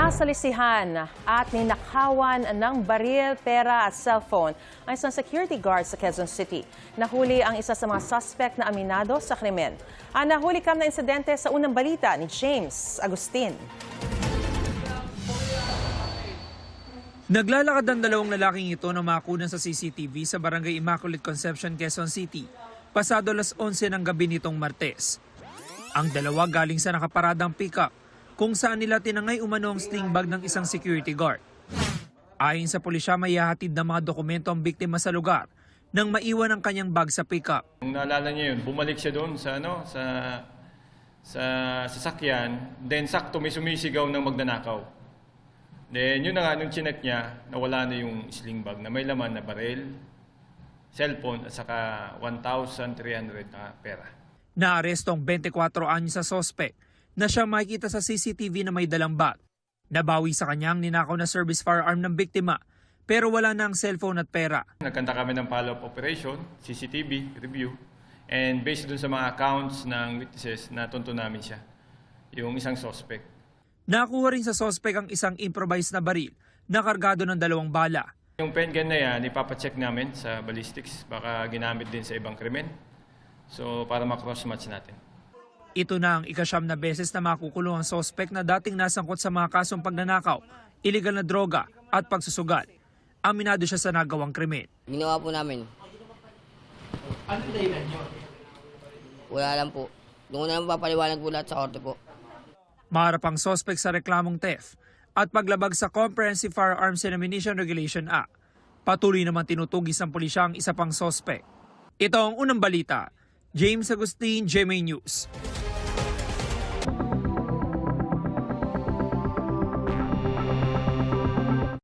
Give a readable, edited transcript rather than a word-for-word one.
Nasalisihan at ninakawan ng baril, pera at cellphone ang isang security guard sa Quezon City. Nahuli ang isa sa mga suspect na aminado sa krimen. Ang nahuli kam na insidente sa unang balita ni James Agustin. Naglalakad ang dalawang lalaking ito na makunan sa CCTV sa Barangay Immaculate Conception, Quezon City, pasado alas 11 ng gabi nitong Martes. Ang dalawa galing sa nakaparadang pickup kung saan nila tinangay umano ang sling bag ng isang security guard. Ayon sa pulisya, may hahatid ng mga dokumento ang biktima sa lugar nang maiwan ang kanyang bag sa pickup. Kung naalala niyo yun, bumalik siya doon sa sasakyan, then sakto may sumisigaw ng magnanakaw. Then yun na nga, nung chinek niya, nawala na yung sling bag na may laman na baril, cellphone at saka 1,300 na pera. Naaresto ang 24 anyos sa sospek na siya makikita sa CCTV na may dalang bag. Nabawi sa kanyang ninakaw na service firearm ng biktima pero wala na ang cellphone at pera. Nagkanta kami ng follow-up operation, CCTV review, and based dun sa mga accounts ng witnesses, natunto namin siya, yung isang suspect. Nakuha rin sa sospek ang isang improvised na baril na kargado ng 2 bala. Yung pen gun na yan, ipapacheck namin sa ballistics, baka ginamit din sa ibang krimen. So para ma-cross-match natin. Ito na ang ika-9 na beses na makukulong ang sospek na dating nasangkot sa mga kasong pagnanakaw, iligal na droga at pagsusugal. Aminado siya sa nagawang krimen. Ginawa po namin. Anong dahilan niyo? Wala lang po. Doon ko naman papaliwanag po lahat sa korte po. Maharap ang sospek sa reklamong theft at paglabag sa Comprehensive Firearms and Ammunition Regulation Act. Patuloy naman tinutugis ng pulisya ang isa pang sospek. Ito ang unang balita. James Agustin, GMA News.